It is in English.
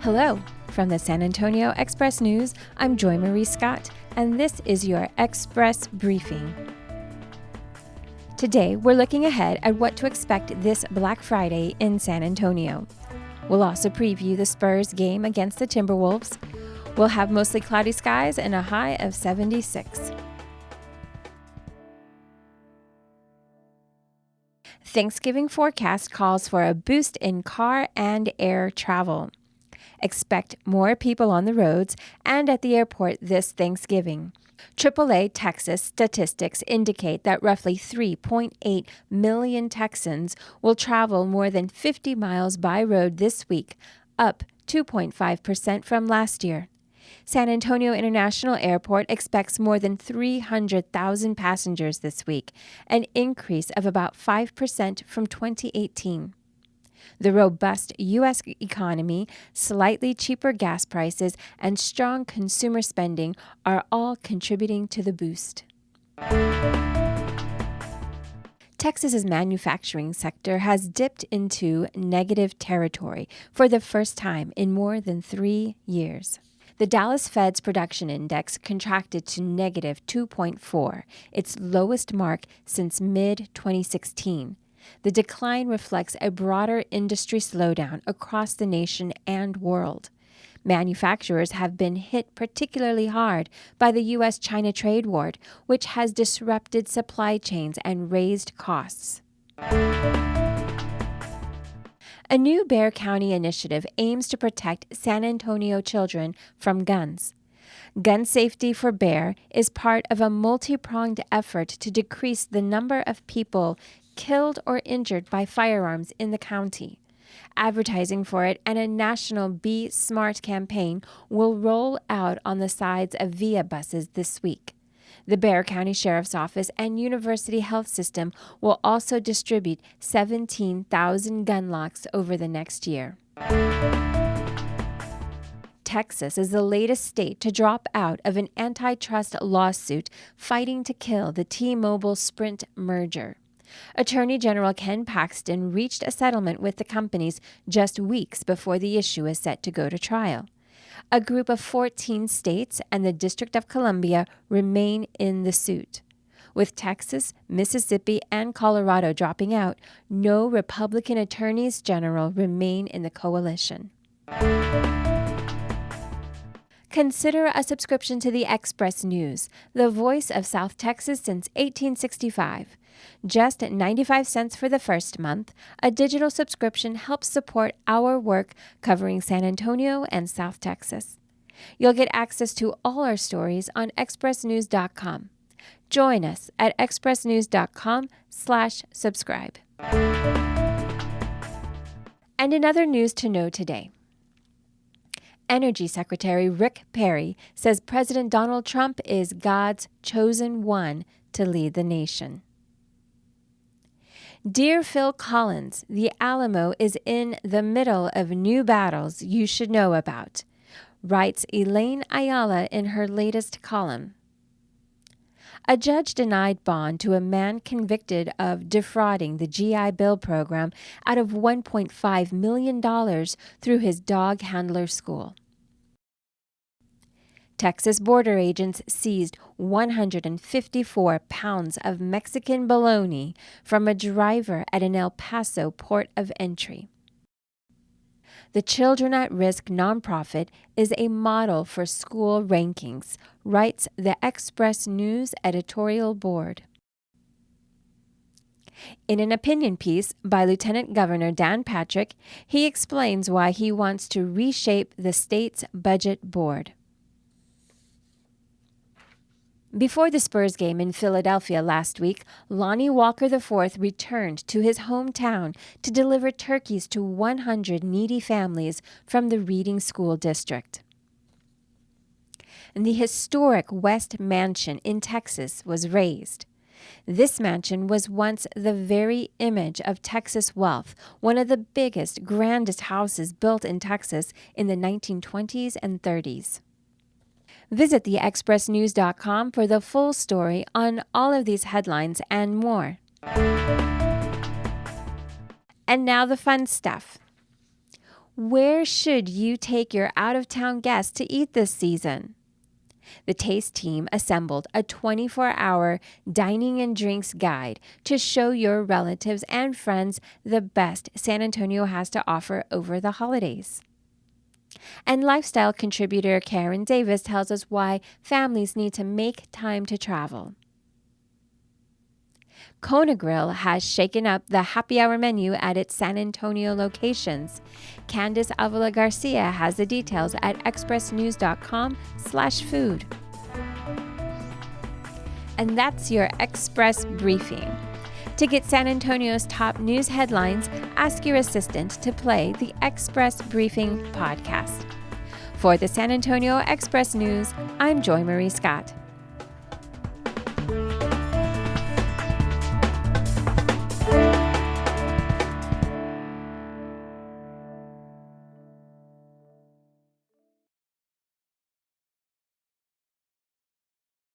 Hello. From the San Antonio Express News, I'm Joy Marie Scott, and this is your Express Briefing. Today, we're looking ahead at what to expect this Black Friday in San Antonio. We'll also preview the Spurs game against the Timberwolves. We'll have mostly cloudy skies and a high of 76. Thanksgiving forecast calls for a boost in car and air travel. Expect more people on the roads and at the airport this Thanksgiving. AAA Texas statistics indicate that roughly 3.8 million Texans will travel more than 50 miles by road this week, up 2.5% from last year. San Antonio International Airport expects more than 300,000 passengers this week, an increase of about 5% from 2018. The robust U.S. economy, slightly cheaper gas prices, and strong consumer spending are all contributing to the boost. Texas's manufacturing sector has dipped into negative territory for the first time in more than 3 years. The Dallas Fed's production index contracted to negative 2.4, its lowest mark since mid-2016. The decline reflects a broader industry slowdown across the nation and world. Manufacturers have been hit particularly hard by the U.S.-China trade war, which has disrupted supply chains and raised costs. A new Bexar County initiative aims to protect San Antonio children from guns. Gun Safety for Bexar is part of a multi-pronged effort to decrease the number of people killed or injured by firearms in the county. Advertising for it and a national Be Smart campaign will roll out on the sides of VIA buses this week. The Bexar County Sheriff's Office and University Health System will also distribute 17,000 gun locks over the next year. Texas is the latest state to drop out of an antitrust lawsuit fighting to kill the T-Mobile-Sprint merger. Attorney General Ken Paxton reached a settlement with the companies just weeks before the issue is set to go to trial. A group of 14 states and the District of Columbia remain in the suit. With Texas, Mississippi, and Colorado dropping out, no Republican attorneys general remain in the coalition. Consider a subscription to the Express News, the voice of South Texas since 1865. Just 95 cents for the first month, a digital subscription helps support our work covering San Antonio and South Texas. You'll get access to all our stories on expressnews.com. Join us at expressnews.com/subscribe. And another news to know today. Energy Secretary Rick Perry says President Donald Trump is God's chosen one to lead the nation. Dear Phil Collins, the Alamo is in the middle of new battles you should know about, writes Elaine Ayala in her latest column. A judge denied bond to a man convicted of defrauding the GI Bill program out of $1.5 million through his dog handler school. Texas border agents seized 154 pounds of Mexican bologna from a driver at an El Paso port of entry. The Children at Risk nonprofit is a model for school rankings, writes the Express News editorial board. In an opinion piece by Lieutenant Governor Dan Patrick, he explains why he wants to reshape the state's budget board. Before the Spurs game in Philadelphia last week, Lonnie Walker IV returned to his hometown to deliver turkeys to 100 needy families from the Reading School District. And the historic West Mansion in Texas was razed. This mansion was once the very image of Texas wealth, one of the biggest, grandest houses built in Texas in the 1920s and 30s. Visit theexpressnews.com for the full story on all of these headlines and more. And now the fun stuff. Where should you take your out-of-town guests to eat this season? The Taste team assembled a 24-hour dining and drinks guide to show your relatives and friends the best San Antonio has to offer over the holidays. And lifestyle contributor Karen Davis tells us why families need to make time to travel. Kona Grill has shaken up the happy hour menu at its San Antonio locations. Candice Avila Garcia has the details at expressnews.com/food. And that's your Express Briefing. To get San Antonio's top news headlines, ask your assistant to play the Express Briefing podcast. For the San Antonio Express News, I'm Joy Marie Scott.